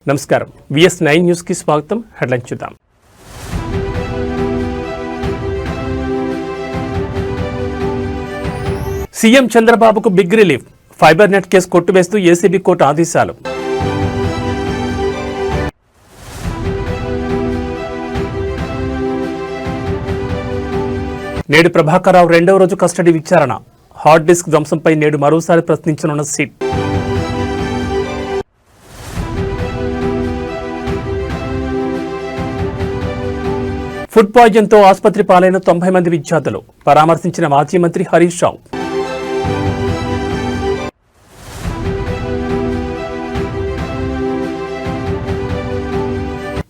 నమస్కారం VS9 news కి స్వాగతం. హెడ్లైన్ చూద్దాం. సీఎం చంద్రబాబుకు big relief. Fibre net case కొట్టివేస్తూ ఏసీబీ కోర్టు ఆదేశాలు. నేడు ప్రభాకర్ రావు రెండవ రోజు కస్టడీ విచారణ. హార్డ్ డిస్క్ ధ్వంసంపై నేడు మరోసారి ప్రశ్నించనున్న సిట్. ఫుడ్ పాయిజన్తో ఆసుపత్రి పాలైన 90 మంది విద్యార్థులు. పరామర్శించిన మాజీ మంత్రి హరీష్ రావు.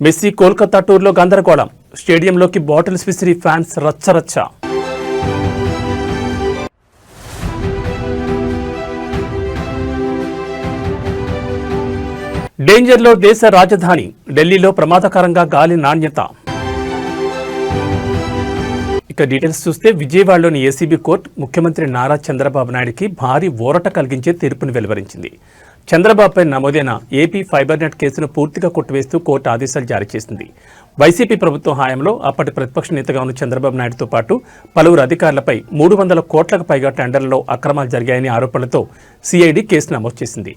మెస్సీ కోల్కతా టూర్లో గందరగోళం. స్టేడియంలోకి బాటిల్స్ విసిరి ఫ్యాన్స్ రచ్చరచ్చ. డేంజర్లో దేశ రాజధాని. ఢిల్లీలో ప్రమాదకరంగా గాలి నాణ్యత. ఇక డీటెయిల్స్ చూస్తే విజయవాడలోని ఏసీబీ కోర్టు ముఖ్యమంత్రి నారా చంద్రబాబు నాయుడికి భారీ ఊరట కలిగించే తీర్పును వెలువరించింది. చంద్రబాబుపై నమోదైన ఏపీ ఫైబర్ నెట్ కేసును పూర్తిగా కొట్టివేస్తూ కోర్టు ఆదేశాలు జారీ చేసింది. వైసీపీ ప్రభుత్వం హయాంలో అప్పటి ప్రతిపక్ష నేతగా ఉన్న చంద్రబాబు నాయుడుతో పాటు పలువురు అధికారులపై 300 కోట్లకు పైగా టెండర్లలో అక్రమాలు జరిగాయని ఆరోపణలతో సిఐడి కేసు నమోదు చేసింది.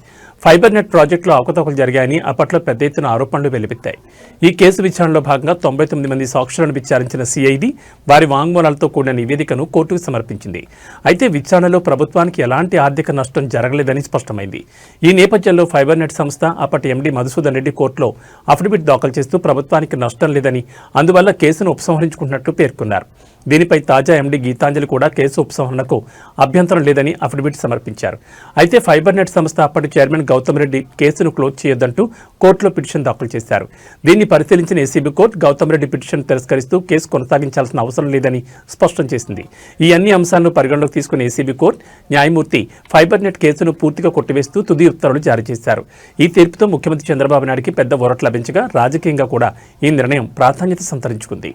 ఫైబర్ నెట్ ప్రాజెక్టులో అవకతవకలు జరిగాయని అప్పట్లో పెద్ద ఎత్తున ఆరోపణలు వెలువెత్తాయి. ఈ కేసు విచారణలో భాగంగా 99 మంది సాక్షులను విచారించిన సిఐడి వారి వాంగ్మూలాలతో కూడిన నివేదికను కోర్టుకు సమర్పించింది. అయితే విచారణలో ప్రభుత్వానికి ఎలాంటి ఆర్థిక నష్టం జరగలేదని స్పష్టమైంది. ఈ నేపథ్యంలో ఫైబర్ నెట్ సంస్థ అప్పటి ఎండీ మధుసూదన్ రెడ్డి కోర్టులో అఫిడవిట్ దాఖలు చేస్తూ ప్రభుత్వానికి నష్టం లేదని, అందువల్ల కేసును ఉపసంహరించుకుంటున్నట్లు పేర్కొన్నారు. దీనిపై తాజా ఎండీ గీతాంజలి కూడా కేసు ఉపసంహరణకు అభ్యంతరం లేదని అఫిడవిట్ సమర్పించారు. అయితే ఫైబర్ నెట్ సంస్థ అప్పటి చైర్మన్ గౌతమ్ రెడ్డి కేసును క్లోజ్ చేయొద్దంటూ కోర్టులో పిటిషన్ దాఖలు చేశారు. దీన్ని పరిశీలించిన ACB court Gautam Reddy petition తిరస్కరిస్తూ కేసు కొనసాగించాల్సిన అవసరం లేదని స్పష్టం చేసింది. ఈ అన్ని అంశాలను పరిగణలోకి తీసుకున్న ఏసీబీ కోర్టు న్యాయమూర్తి ఫైబర్ నెట్ కేసును పూర్తిగా కొట్టివేస్తూ తుది ఉత్తర్వులు జారీ చేశారు. ఈ తీర్పుతో ముఖ్యమంత్రి చంద్రబాబు నాయుడికి పెద్ద ఊరట లభించగా రాజకీయంగా కూడా ఈ నిర్ణయం ప్రాధాన్యత సంతరించుకుంది.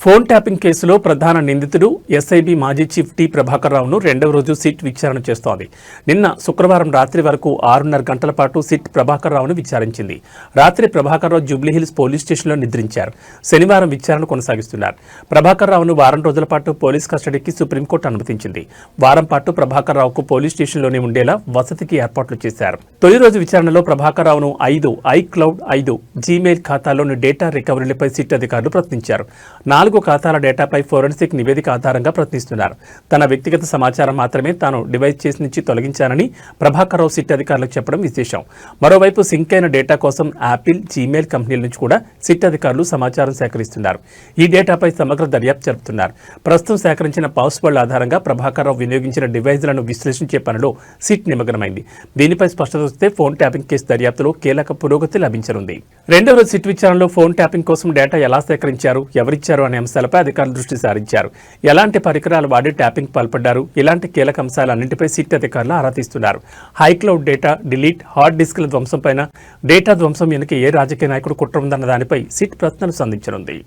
ఫోన్ ట్యాపింగ్ కేసులో ప్రధాన నిందితుడు ఎస్ఐబీ మాజీ చీఫ్ టి ప్రభాకర్ రావును రెండవ రోజు సిట్ విచారణ చేస్తోంది. నిన్న శుక్రవారం రాత్రి వరకు 6.5 గంటల పాటు సిట్ ప్రభాకర్ రావును విచారించింది. రాత్రి ప్రభాకర్ రావు జూబ్లీహిల్స్ పోలీస్ స్టేషన్లో నిద్రించారు. శనివారం విచారణ కొనసాగిస్తున్నారు. ప్రభాకర్ రావును వారం రోజుల పాటు పోలీస్ కస్టడీకి సుప్రీంకోర్టు అనుమతించింది. వారం పాటు ప్రభాకర్ రావుకు పోలీస్ స్టేషన్లోనే ఉండేలా వసతికి ఏర్పాట్లు చేశారు. తొలి రోజు విచారణలో ప్రభాకర్ రావును 5 iCloud 5 జీమెయిల్ ఖాతాలోని డేటా రికవరీలపై సిట్ అధికారులు ప్రశ్నించారు. 4 ఖాతాల డేటాపై ఫోరెన్సిక్ నివేదిక ఆధారంగా ప్రశ్నిస్తున్నారు. తన వ్యక్తిగత సమాచారం మాత్రమే తాను డివైస్ చేసి నుంచి తొలగించానని ప్రభాకర్ రావు సిట్ అధికారులకు చెప్పడం విశేషం. మరోవైపు సింక్ అయిన డేటా కోసం యాపిల్, జీమెయిల్ కంపెనీల నుంచి కూడా సిట్ అధికారులు సమాచారం సేకరిస్తున్నారు. ఈ డేటాపై సమగ్ర దర్యాప్తు జరుపుతున్నారు. ప్రస్తుతం సేకరించిన పాస్వర్డ్ ఆధారంగా ప్రభాకర్ రావు వినియోగించిన డివైజ్లను విశ్లేషించే పనిలో సిట్ నిమగ్నమైంది. దీనిపై స్పష్టత వస్తే ఫోన్ ట్యాపింగ్ కేసు దర్యాప్తులో కీలక పురోగతి లభించనుంది. రెండవ రోజు సిట్ విచారణలో ఫోన్ ట్యాపింగ్ కోసం డేటా ఎలా సేకరించారు, ఎవరిచ్చారు అనే అంశాలపై అధికారులు దృష్టి సారించారు. ఎలాంటి పరికరాలు వాడి ట్యాపింగ్ పాల్పడ్డారు, ఇలాంటి కీలక అంశాలన్నింటిపై సిట్ అధికారులు ఆరా తీస్తున్నారు. హైక్లౌడ్ డేటా డిలీట్, హార్డ్ డిస్క్ల ధ్వంసంపైన, డేటా ధ్వంసం వెనుక ఏ రాజకీయ నాయకుడు కుట్ర ఉందన్న దానిపై సిట్ ప్రశ్నలు సంధించనుంది.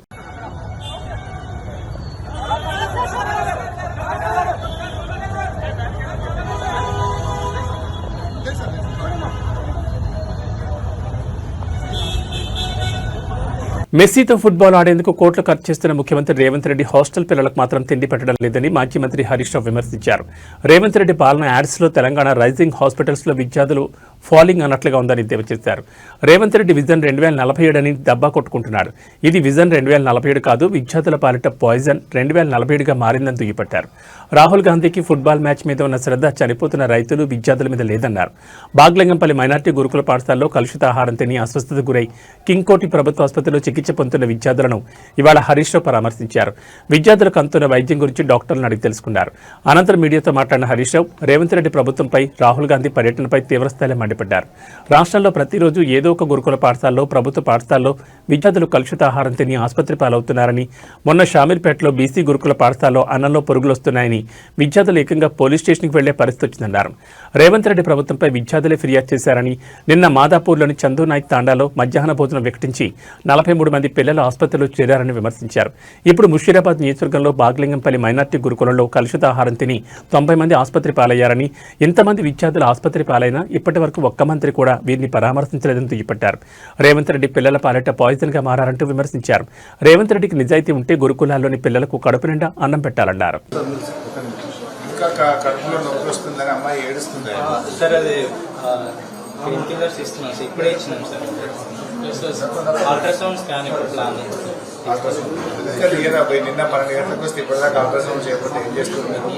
మెస్సీతో ఫుట్బాల్ ఆడేందుకు కోట్లు ఖర్చు చేస్తున్న ముఖ్యమంత్రి రేవంత్ రెడ్డి హాస్టల్ పిల్లలకు మాత్రం తిండి పెట్టడం లేదని మాజీ మంత్రి హరీష్ రావు విమర్శించారు. రేవంత్ రెడ్డి పాలన యాడ్స్లో తెలంగాణ రైజింగ్ హాస్పిటల్స్లో విద్యార్థులు ఫాలింగ్ అన్నట్లుగా ఉందని ఎద్దేవా చేశారు. రేవంత్ రెడ్డి విజన్ 2047 అని దబ్బా కొట్టుకుంటున్నారు. ఇది విజన్ 2047 కాదు, విద్యార్థుల పాలిట పాయిజన్ 2047గా మారిందని దుయ్యపట్టారు. రాహుల్ గాంధీకి ఫుట్బాల్ మ్యాచ్ మీద ఉన్న శ్రద్ధ చనిపోతున్న రైతులు, విద్యార్థుల మీద లేదన్నారు. బాగ్లింగంపల్లి మైనార్టీ గురుకుల పాఠశాలలో కలుషిత ఆహారం తిని అస్వస్థతకు గురై కింగ్కోటి ప్రభుత్వ ఆసుపత్రిలో చికిత్స పొందుతున్న విద్యార్థులను ఇవాళ హరీష్ రావు పరామర్శించారు. విద్యార్థులకు అందుతున్న వైద్యం గురించి డాక్టర్లను అడిగి తెలుసుకున్నారు. అనంతరం మీడియాతో మాట్లాడిన హరీష్ రావు రేవంత్ రెడ్డి ప్రభుత్వంపై, రాహుల్ గాంధీ పర్యటనపై తీవ్రస్థాయిలో మండిపడ్డారు. రాష్ట్రంలో ప్రతిరోజు ఏదో ఒక గురుకుల పాఠశాలలో, ప్రభుత్వ పాఠశాలలో విద్యార్థులు కలుషిత ఆహారం తిని ఆసుపత్రి పాలవుతున్నారని, మొన్న షామీర్పేటలో బీసీ గురుకుల పాఠశాలలో అన్నంలో పురుగులొస్తున్నాయని విద్యార్థులు ఏకంగా పోలీస్ స్టేషన్కి వెళ్లే పరిస్థితి వచ్చిందన్నారు. రేవంత్ రెడ్డి ప్రభుత్వంపై విద్యార్థులే ఫిర్యాదు చేశారని, నిన్న మాదాపూర్లోని చందు నాయక్ తాండాలో మధ్యాహ్న భోజనం వికటించి 43 మంది పిల్లలు ఆసుపత్రిలో చేరారని విమర్శించారు. ఇప్పుడు ముషీరాబాద్ నియోజకవర్గంలో బాగ్లింగంపల్లి మైనార్టీ గురుకులంలో కలుషిత ఆహారం తిని 90 మంది ఆసుపత్రి పాలయ్యారని, ఇంతమంది విద్యార్థులు ఆసుపత్రి పాలైనా ఇప్పటి వరకు ఒక్క మంత్రి కూడా వీరిని పరామర్శించలేదని దుయ్యబట్టారు. రేవంత్ రెడ్డి పిల్లల పాలిట పాయిజన్ గా మారారంటూ విమర్శించారు. రేవంత్ రెడ్డికి నిజాయితీ ఉంటే గురుకులాల్లోని పిల్లలకు కడుపు నిండా అన్నం పెట్టాలన్నారు. నిన్న 12 గంటలకు వస్తే ఇప్పటిదాకా అల్ట్రాసౌండ్ చేయకపోతే ఏం చేస్తున్నారు?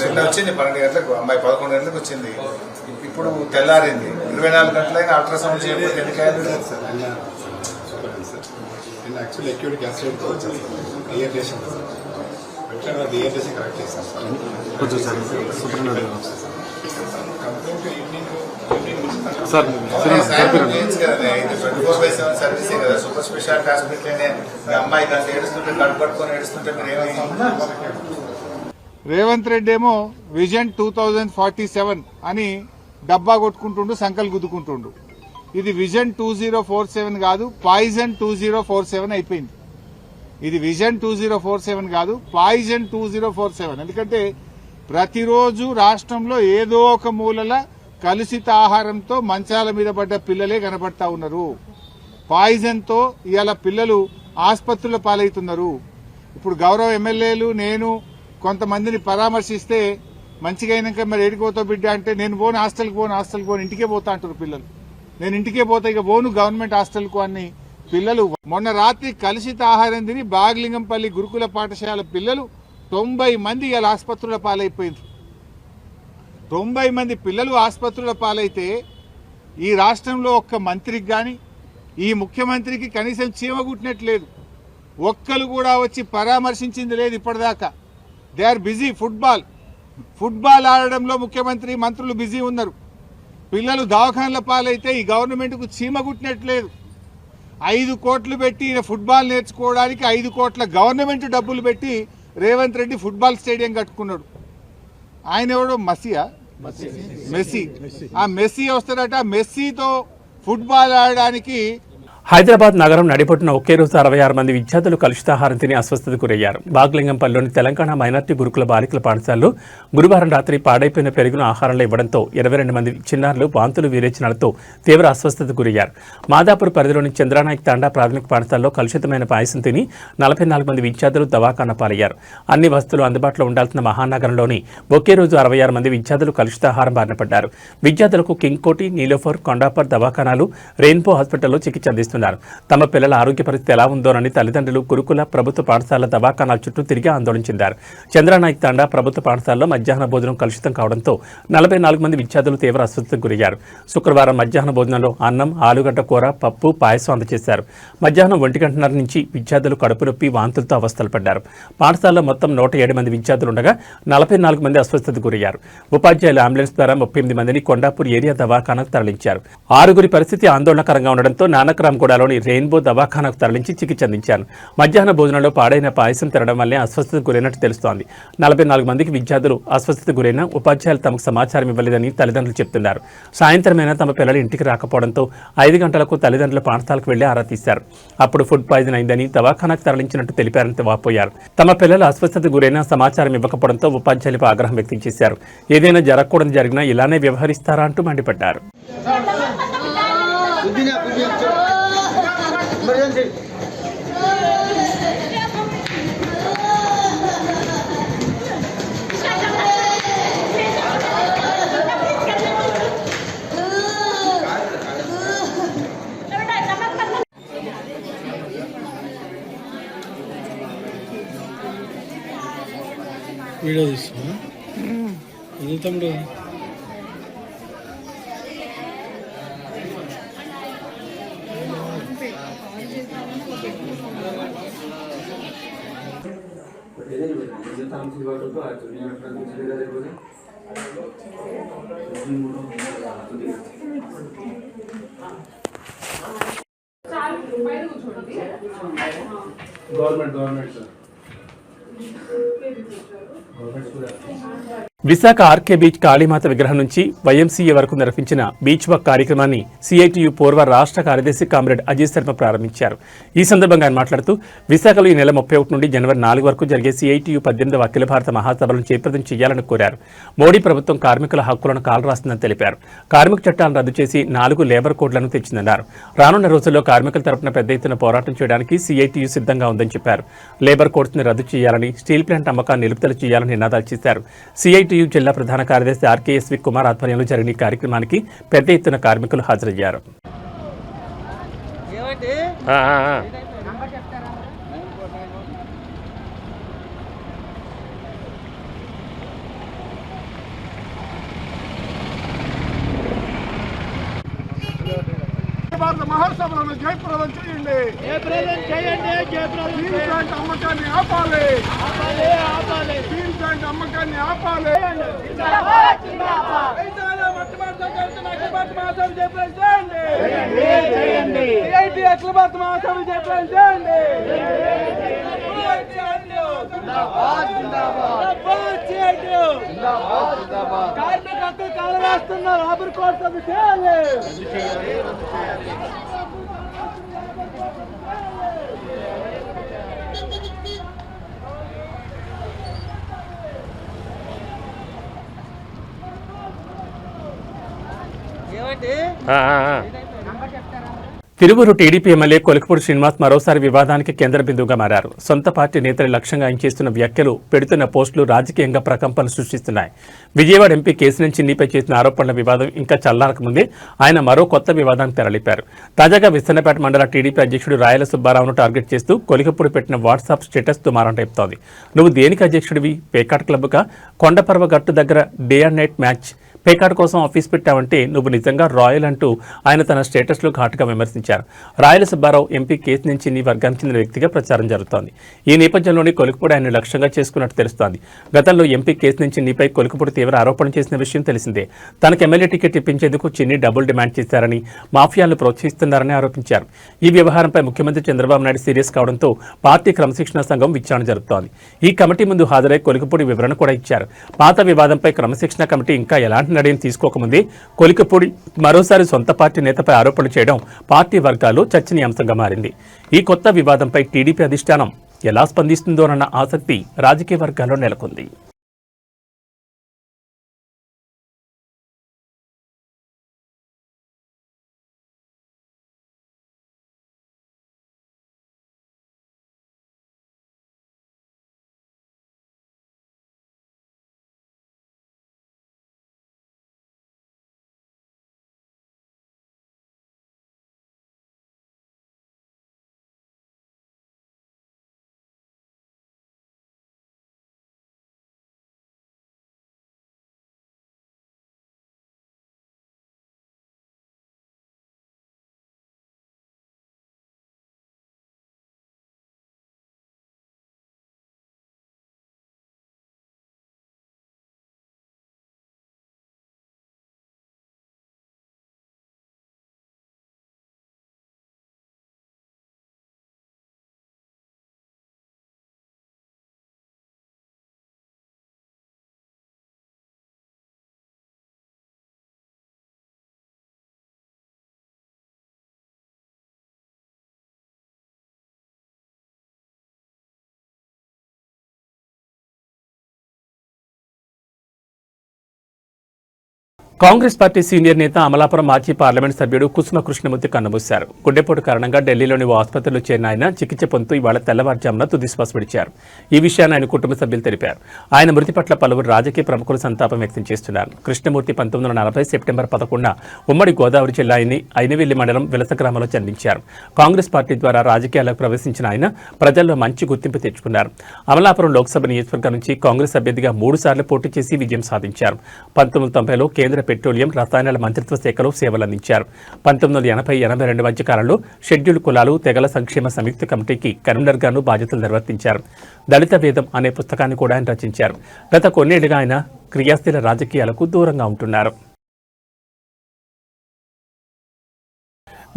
నిన్న వచ్చింది 12 గంటలకు, అమ్మాయి 11 గంటలకు వచ్చింది. ఇప్పుడు తెల్లారింది, 24 గంటలైనా అల్ట్రాసౌండ్ చేయకపోతే ఎందుకైనా సర్వీసే కదా, సూపర్ స్పెషాలిటీ హాస్పిటల్. అమ్మాయి దాంట్లో ఏడుస్తుంటే కడుపు పట్టుకొని ఏడుస్తుంటే మీరు రేవంత్ రెడ్డి ఏమో విజన్ 2047 అని డబ్బా కొట్టుకుంటుండు, సంకల్ గుద్దుకుంటుండు. ఇది విజన్ 2047 కాదు, పాయిజన్ 2047 అయిపోయింది. ఇది విజన్ 2047 కాదు, పాయిజన్ 2047. ఎందుకంటే ప్రతిరోజు రాష్ట్రంలో ఏదో ఒక మూలల కలుషిత ఆహారంతో మంచాల మీద పడ్డ పిల్లలే కనబడతా ఉన్నారు. పాయిజన్తో ఇవాళ పిల్లలు ఆసుపత్రుల పాలవుతున్నారు. ఇప్పుడు గౌరవ ఎమ్మెల్యేలు, నేను కొంతమందిని పరామర్శిస్తే మంచిగా అయినాక మరి ఏడిపోతావు బిడ్డ అంటే, నేను పోను హాస్టల్కి పోను ఇంటికే పోతా అంటారు పిల్లలు. నేను ఇంటికే పోతా, ఇక పోను గవర్నమెంట్ హాస్టల్కు అని పిల్లలు. మొన్న రాత్రి కలుషిత ఆహారం తిని బాగ్లింగంపల్లి గురుకుల పాఠశాల పిల్లలు 90 మంది ఇవాళ ఆసుపత్రుల పాలైపోయింది. 90 మంది పిల్లలు ఆసుపత్రుల పాలైతే ఈ రాష్ట్రంలో ఒక్క మంత్రికి కానీ, ఈ ముఖ్యమంత్రికి కనీసం చీమ కుట్టినట్లేదు. ఒక్కరు కూడా వచ్చి పరామర్శించింది లేదు ఇప్పటిదాకా. They are busy. ఫుట్బాల్ ఆడడంలో ముఖ్యమంత్రి, మంత్రులు బిజీ ఉన్నారు. పిల్లలు దవాఖానల పాలైతే ఈ గవర్నమెంట్కు చీమ కుట్టినట్లేదు. 5 కోట్లు పెట్టి ఫుట్బాల్ నేర్చుకోవడానికి 5 కోట్ల గవర్నమెంట్ డబ్బులు పెట్టి రేవంత్ రెడ్డి ఫుట్బాల్ స్టేడియం కట్టుకున్నాడు. ఆయన ఎవడో మెస్సీ. ఆ మెస్సీ వస్తాడట. మెస్సీతో ఫుట్బాల్ ఆడడానికి హైదరాబాద్ నగరం నడిపొట్టున ఒకే రోజు 66 మంది విద్యార్థులు కలుషితాహారం తిని అస్వస్థతకు గురయ్యారు. బాగ్లింగంపల్లిలోని తెలంగాణ మైనార్టీ గురుకుల బాలికల పాఠశాలలో గురువారం రాత్రి పాడైపోయిన పెరుగును ఆహారంలో ఇవ్వడంతో 22 మంది చిన్నారులు వాంతులు విరేచనాలతో తీవ్ర అస్వస్థతకు గురయ్యారు. మాదాపూర్ పరిధిలోని చంద్రనాయక్ తాండా ప్రాథమిక పాఠశాలలో కలుషితమైన పాయసం తిని 44 మంది విద్యార్థులు దవాఖానా పాలయ్యారు. అన్ని వసతులు అందుబాటులో ఉండాల్సిన మహానగరంలోని ఒకే రోజు 66 మంది విద్యార్థులు కలుషితాహారం బారిన పడ్డారు. విద్యార్థులకు కింగ్ కోటి, నీలోఫర్, కొండాపర్ దవాఖానాలు, రెయిన్బో హాస్పిటల్లో చికిత్స అందిస్తున్నారు. తమ పిల్లల ఆరోగ్య పరిస్థితి ఎలా ఉందోనని తల్లిదండ్రులు గురుకుల ప్రభుత్వ పాఠశాల దవాఖానాల చుట్టూ తిరిగి ఆందోళన చెందారు. చంద్రనాయక్ తాండా ప్రభుత్వ పాఠశాలలో మధ్యాహ్న భోజనం కలుషితం కావడంతో 44 మంది విద్యార్థులు తీవ్ర అస్వస్థతకు గురయ్యారు. శుక్రవారం మధ్యాహ్న భోజనంలో అన్నం, ఆలుగడ్డ కూర, పప్పు, పాయసం అందజేశారు. మధ్యాహ్నం 1:30 నుంచి విద్యార్థులు కడుపు నొప్పి, వాంతులతో అవస్థలు పడ్డారు. పాఠశాలలో మొత్తం 107 మంది విద్యార్థులు ఉండగా 44 మంది అస్వస్థతకు గురయ్యారు. ఉపాధ్యాయులు అంబులెన్స్ ద్వారా 38 మందిని కొండాపూర్ ఏరియా దవాఖానాకు తరలించారు. 6 పరిస్థితి ఆందోళనకరంగా ఉండడంతో నానక్రామ్ గూడలోని రెయిన్బో దవాఖానాకు తరలించి చికిత్స అందించారు. మధ్యాహ్న భోజనంలో పాడైన పాయసం తినడం వల్లే అస్వస్థతకు గురైనట్టు తెలుస్తోంది. 44 మందికి విద్యార్థులు అస్వస్థతకు గురైన ఉపాధ్యాయులు తమకు సమాచారం ఇవ్వలేదని తల్లిదండ్రులు చెప్తున్నారు. సాయంత్రమైనా తమ పిల్లలు ఇంటికి రాకపోవడంతో 5 గంటలకు తల్లిదండ్రుల పాఠశాలకు వెళ్లి ఆరా తీశారు. అప్పుడు ఫుడ్ పాయిజన్ అయిందని దవాఖానాకు తరలించినట్టు తెలిపారని వాపోయారు. తమ పిల్లలు అస్వస్థతకు గురైన సమాచారం ఇవ్వకపోవడంతో ఉపాధ్యాయులపై ఆగ్రహం వ్యక్తం చేశారు. ఏదైనా జరగకూడదు జరిగినా ఇలానే వ్యవహరిస్తారా అంటూ మండిపడ్డారు. వీడియో తీస్తున్నా ఇది తమ్ముడు. విశాఖ ఆర్కే బీచ్ కాళీమాత విగ్రహం నుంచి వైఎంసీఏ వరకు నిర్వహించిన బీచ్ వాక్ కార్యక్రమాన్ని సిఐటియు పూర్వ రాష్ట్ర కార్యదర్శి కామ్రేడ్ అజయ్ శర్మ ప్రారంభించారు. ఈ సందర్భంగా ఆయన మాట్లాడుతూ విశాఖలో ఈ నెల 31 నుండి జనవరి 4 వరకు జరిగే సిఐటియు 18వ అఖిల భారత మహాసభలను జయప్రదం చేయాలని కోరారు. మోడీ ప్రభుత్వం కార్మికుల హక్కులను కాలరాస్తుందని తెలిపారు. కార్మిక చట్టాలను రద్దు చేసి 4 లేబర్ కోడ్లను తెచ్చిందన్నారు. రానున్న రోజుల్లో కార్మికుల తరపున పెద్ద ఎత్తున పోరాటం చేయడానికి సిఐటియు సిద్ధంగా ఉందని చెప్పారు. లేబర్ కోడ్స్ ని రద్దు చేయాలని, స్టీల్ ప్లాంట్ అమ్మకాన్ని నిలుపుదల చేయాలని నినాదాలు చేశారు. సిఐటియు జిల్లా ప్రధాన కార్యదర్శి ఆర్కేఎస్వి కుమార్ ఆధ్వర్యంలో జరిగిన ఈ కార్యక్రమానికి పెద్ద ఎత్తున కార్మికులు హాజరయ్యారు. భారత మహాసభలను జయప్రదం చేయండి. స్టీల్ ప్లాంట్ అమ్మకాన్ని ఆపాలి. స్టీల్ ప్లాంట్ అమ్మకాన్ని ఆపాలి. అఖిల భారత మహాసభలు జయప్రదం చేయండి. కార్మిక హక్కు కాలరాస్తున్న లేబర్ కోడ్స్ రద్దు చేయాలి. తిరువూరు టీడీపీ ఎమ్మెల్యే కొలికపూడి శ్రీనివాస్ మరోసారి వివాదానికి కేంద్ర బిందువుగా మారారు. సొంత పార్టీ నేతలు లక్ష్యంగా ఆయన చేస్తున్న వ్యాఖ్యలు, పెడుతున్న పోస్టులు రాజకీయంగా ప్రకంపనలు సృష్టిస్తున్నాయి. విజయవాడ ఎంపీ కేశినేని చిన్నిపై చేసిన ఆరోపణల వివాదం ఇంకా చల్లారకముందే ఆయన మరో కొత్త వివాదానికి తెరలేపారు. తాజాగా విస్తన్నపేట మండల టీడీపీ అధ్యక్షుడు రాయల సుబ్బారావును టార్గెట్ చేస్తూ కొలికపూడి పెట్టిన వాట్సాప్ స్టేటస్ దుమారం రేపుతోంది. నువ్వు దేనికి అధ్యక్షుడివి? పేకాట క్లబ్గా కొండపర్వ గట్టు దగ్గర డే అండ్ నైట్ మ్యాచ్ పేకాట కోసం ఆఫీస్ పెట్టావంటే నువ్వు నిజంగా రాయల్ అంటూ ఆయన తన స్టేటస్లో ఘాటుగా విమర్శించారు. రాయల సుబ్బారావు ఎంపీ కేశినేని చిన్ని వర్గానికి చెందిన వ్యక్తిగా ప్రచారం జరుగుతోంది. ఈ నేపథ్యంలోనే కొలికపూడి ఆయన లక్ష్యంగా చేసుకున్నట్టు తెలుస్తోంది. గతంలో ఎంపీ కేశినేని చిన్నిపై కొలికపూడి తీవ్ర ఆరోపణలు చేసిన విషయం తెలిసిందే. తనకు ఎమ్మెల్యే టికెట్ ఇప్పించేందుకు చిన్ని డబ్బులు డిమాండ్ చేశారని, మాఫియాలను ప్రోత్సహిస్తున్నారని ఆరోపించారు. ఈ వ్యవహారంపై ముఖ్యమంత్రి చంద్రబాబు నాయుడు సీరియస్ కావడంతో పార్టీ క్రమశిక్షణ సంఘం విచారణ జరుపుతోంది. ఈ కమిటీ ముందు హాజరై కొలికపూడి వివరణ కూడా ఇచ్చారు. పాత వివాదంపై క్రమశిక్షణ కమిటీ ఇంకా ఎలాంటి నిర్ణయం తీసుకోకముందే కొలికపూడి మరోసారి సొంత పార్టీ నేతపై ఆరోపణలు చేయడం పార్టీ వర్గాల్లో చర్చనీయాంశంగా మారింది. ఈ కొత్త వివాదంపై టీడీపీ అధిష్టానం ఎలా స్పందిస్తుందోనన్న ఆసక్తి రాజకీయ వర్గాల్లో నెలకొంది. కాంగ్రెస్ పార్టీ సీనియర్ నేత అమలాపురం మాజీ పార్లమెంట్ సభ్యుడు కుసుమ కృష్ణమూర్తి కన్నుమూశారు. గుండెపోటు కారణంగా ఢిల్లీలోని ఓ ఆసుపత్రిలో చేరిన ఆయన చికిత్స పొందుతూ ఇవాళ తెల్లవారుజామున తుదిశ్వాస విడిచారు. ఈ విషయాన్ని ఆయన కుటుంబ సభ్యులు తెలిపారు. ఆయన మృతి పట్ల పలువురు రాజకీయ ప్రముఖులు సంతాపం వ్యక్తం చేస్తున్నారు. కృష్ణమూర్తి 1940 సెప్టెంబర్ 11న ఉమ్మడి గోదావరి జిల్లా అయినవెల్లి మండలం విలస గ్రామంలో జన్మించారు. కాంగ్రెస్ పార్టీ ద్వారా రాజకీయాలకు ప్రవేశించిన ఆయన ప్రజల్లో మంచి గుర్తింపు తెచ్చుకున్నారు. అమలాపురం లోక్సభ నియోజకవర్గం నుంచి కాంగ్రెస్ అభ్యర్థిగా 3 సార్లు పోటీ చేసి విజయం సాధించారు. 1990లో కేంద్ర పెట్రోలియం రసాయనాల మంత్రిత్వ శాఖలో సేవలందించారు. 1980-82 మధ్య కాలంలో షెడ్యూల్ కులాలు తెగల సంక్షేమ సంయుక్త కమిటీకి కన్వీనర్గాను బాధ్యతలు నిర్వర్తించారు. దళిత వేదం అనే పుస్తకాన్ని కూడా ఆయన రచించారు. గత కొన్నేళ్లుగా ఆయన క్రియాశీల రాజకీయాలకు దూరంగా ఉంటున్నారు.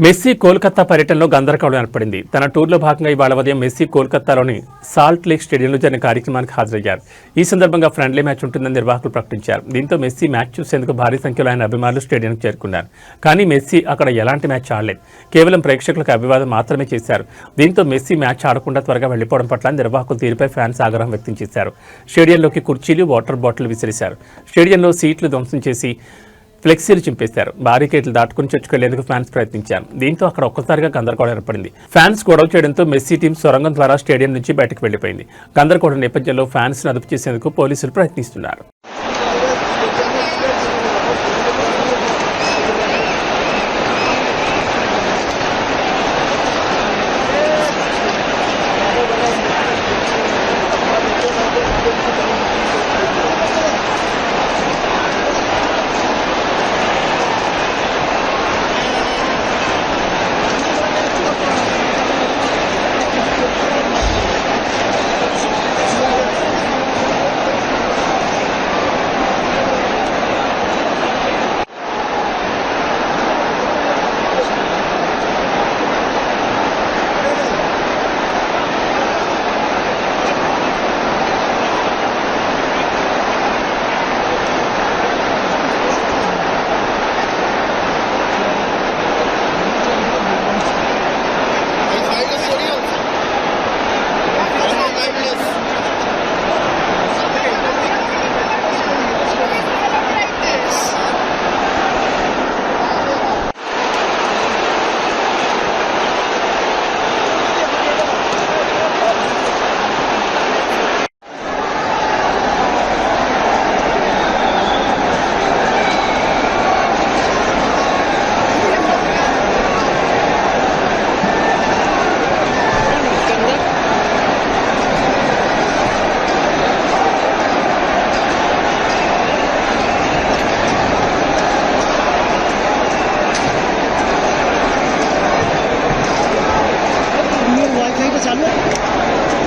మెస్సీ కోల్కతా పర్యటనలో గందరగోళం ఏర్పడింది. తన టూర్లో భాగంగా ఇవాళ ఉదయం మెస్సీ కోల్కతాలోని సాల్ట్ లేక్ స్టేడియంలో జరిగిన కార్యక్రమానికి హాజరయ్యారు. ఈ సందర్భంగా ఫ్రెండ్లీ మ్యాచ్ ఉంటుందని నిర్వాహకులు ప్రకటించారు. దీంతో మెస్సీ మ్యాచ్ చూసేందుకు భారీ సంఖ్యలో ఆయన అభిమానులు స్టేడియంకు చేరుకున్నారు. కానీ మెస్సీ అక్కడ ఎలాంటి మ్యాచ్ ఆడలేదు. కేవలం ప్రేక్షకులకు అభివాదం మాత్రమే చేశారు. దీంతో మెస్సీ మ్యాచ్ ఆడకుండా త్వరగా వెళ్లిపోవడం పట్ల నిర్వాహకుల తీరుపై ఫ్యాన్స్ ఆగ్రహం వ్యక్తం చేశారు. స్టేడియంలోకి కుర్చీలు, వాటర్ బాటిల్ విసిరేశారు. స్టేడియంలో సీట్లు ధ్వంసం చేసి ఫ్లెక్సీలు చింపేశారు. బారికేట్లు దాటుకుని చొచ్చుకెళ్లేందుకు ఫ్యాన్స్ ప్రయత్నించారు. దీంతో అక్కడ ఒక్కసారిగా గందరగోళం ఏర్పడింది. ఫ్యాన్స్ గొడవ చేయడంతో మెస్సీ టీం సొరంగం ద్వారా స్టేడియం నుంచి బయటకు వెళ్లిపోయింది. గందరగోళం నేపథ్యంలో ఫ్యాన్స్ ను అదుపు చేసేందుకు పోలీసులు ప్రయత్నిస్తున్నారు.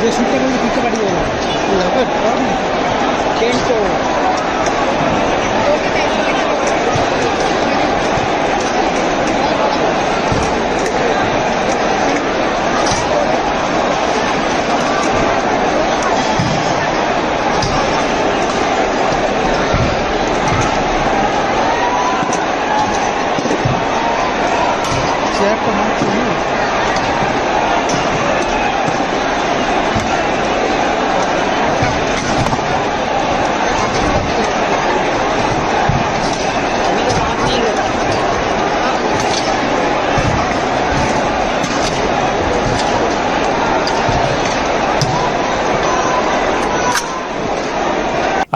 जो शूट करने की पीछे पड़ी है यहाँ पर चेंज को चेयर को हाथ चाहिए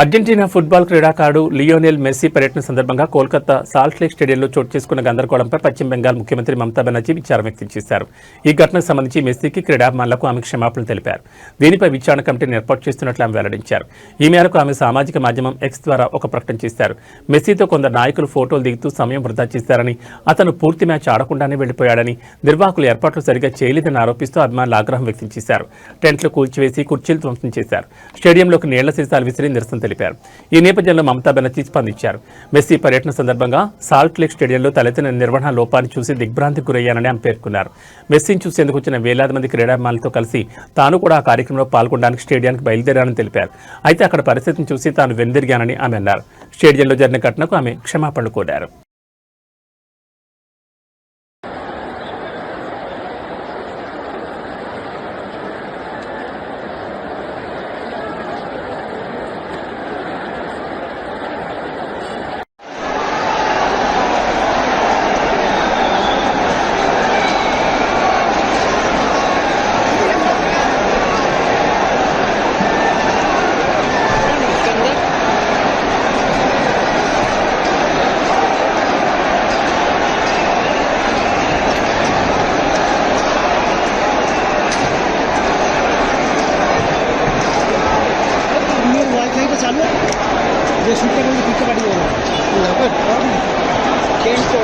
అర్జెంటీనా ఫుట్బాల్ క్రీడాకారుడు లియోనెల్ మెస్సీ పర్యటన సందర్భంగా కోల్కతా సాల్ట్ లేక్ స్టేడియంలో చోటు చేసుకున్న గందరగోళంపై పశ్చిమ బెంగాల్ ముఖ్యమంత్రి మమతా బెనర్జీ విచారం వ్యక్తం చేశారు. ఈ ఘటనకు సంబంధించి మెస్సీకి క్రీడాభిమానులకు ఆమె క్షమాపణలు తెలిపారు. దీనిపై విచారణ కమిటీని ఏర్పాటు చేస్తున్నట్లు ఆమె వెల్లడించారు. ఈ మేరకు ఆమె సామాజిక మాధ్యమం ఎక్స్ ద్వారా ఒక ప్రకటన చేశారు. మెస్సీతో కొందరు నాయకులు ఫోటోలు దిగుతూ సమయం వృధా చేశారని, అతను పూర్తి మ్యాచ్ ఆడకుండానే వెళ్లిపోయాడని, నిర్వాహకులు ఏర్పాట్లు సరిగా చేయలేదని ఆరోపిస్తూ అభిమానులు ఆగ్రహం వ్యక్తం చేశారు. టెంట్లు కూల్చివేసి కుర్చీలు ధ్వంసం చేశారు. స్టేడియంలోకి నీళ్ల సీసాలు విసిరి నిరసన తెలిపారు. ఈ నేపథ్యంలో మమతా బెనర్జీ స్పందించారు. మెస్సీ పర్యటన సందర్భంగా సాల్ట్ లేక్ స్టేడియంలో తలెత్తిన నిర్వహణ లోపాన్ని చూసి దిగ్భ్రాంతికి గురయ్యానని ఆమె పేర్కొన్నారు. మెస్సీని చూసేందుకు వచ్చిన వేలాది మంది క్రీడాభిమానులతో కలిసి తాను కూడా ఆ కార్యక్రమంలో పాల్గొనడానికి స్టేడియానికి బయలుదేరానని తెలిపారు. అయితే అక్కడ పరిస్థితిని చూసి తాను వెనుదిరిగానని ఆమె అన్నారు. స్టేడియంలో జరిగిన ఘటనకు ఆమె క్షమాపణలు కోరారు. जो शूट करने की पीछे पड़ी है यहाँ पर चेंज को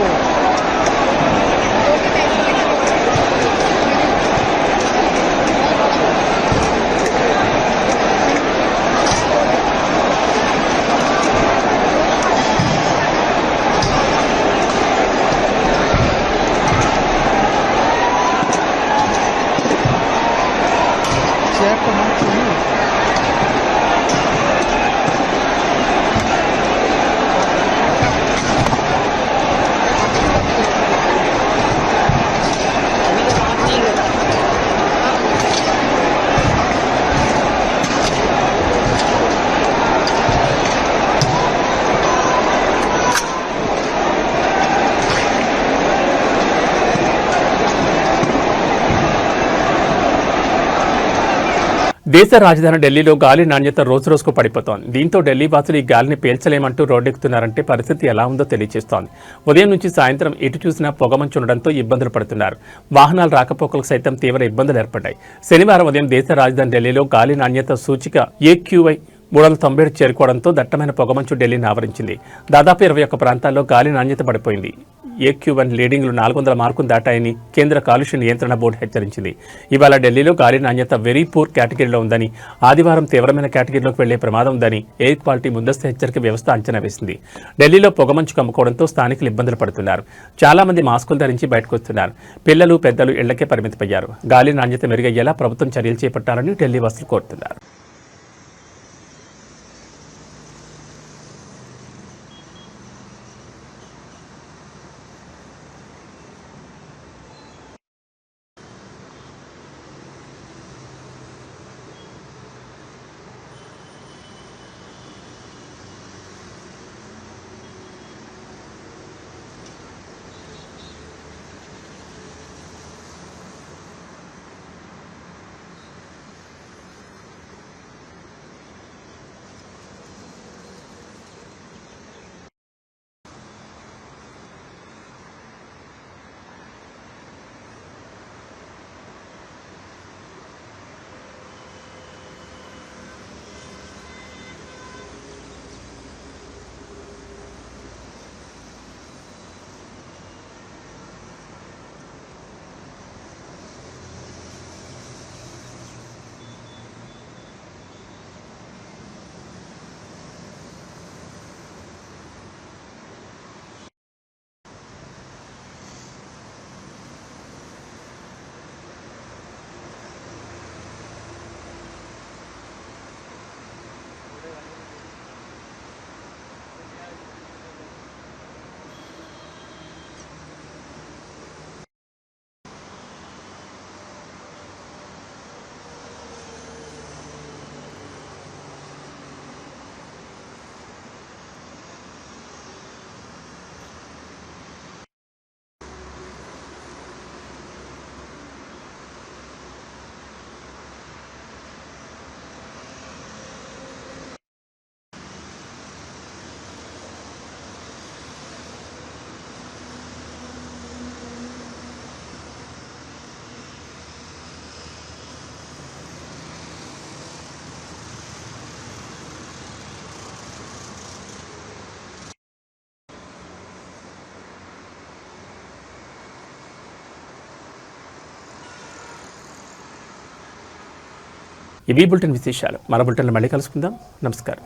దేశ రాజధాని ఢిల్లీలో గాలి నాణ్యత రోజురోజుకు పడిపోతోంది. దీంతో ఢిల్లీ వాసులు ఈ గాలిని పీల్చలేమంటూ రోడ్డెక్కుతున్నారంటే పరిస్థితి ఎలా ఉందో తెలియజేస్తోంది. ఉదయం నుంచి సాయంత్రం ఎటు చూసినా పొగమంచు ఉండడంతో ఇబ్బందులు పడుతున్నారు. వాహనాల రాకపోకలకు సైతం తీవ్ర ఇబ్బందులు ఏర్పడ్డాయి. శనివారం ఉదయం దేశ రాజధాని ఢిల్లీలో గాలి నాణ్యత సూచిక AQI 397 చేరుకోవడంతో దట్టమైన పొగమంచు ఢిల్లీని ఆవరించింది. దాదాపు 21 ప్రాంతాల్లో గాలి నాణ్యత పడిపోయింది. AQI రీడింగ్లు 400 మార్కులు దాటాయని కేంద్ర కాలుష్య నియంత్రణ బోర్డు హెచ్చరించింది. ఇవాళ ఢిల్లీలో గాలి నాణ్యత వెరీ పూర్ కేటగిరీలో ఉందని, ఆదివారం తీవ్రమైన కేటగిరీలోకి వెళ్లే ప్రమాదం ఉందని ఎయిర్ క్వాలిటీ ముందస్తు హెచ్చరిక వ్యవస్థ అంచనా వేసింది. ఢిల్లీలో పొగమంచు కమ్ముకోవడంతో స్థానికులు ఇబ్బందులు పడుతున్నారు. చాలా మంది మాస్కులు ధరించి బయటకు వస్తున్నారు. పిల్లలు, పెద్దలు ఇళ్లకే పరిమితమయ్యారు. గాలి నాణ్యత మెరుగయ్యేలా ప్రభుత్వం చర్యలు చేపట్టాలని ఢిల్లీ వాసులు కోరుతున్నారు. ఇవి బులెటిన్ విశేషాలు. మరో బులెటిన్లో మళ్ళీ కలుసుకుందాం. నమస్కారం.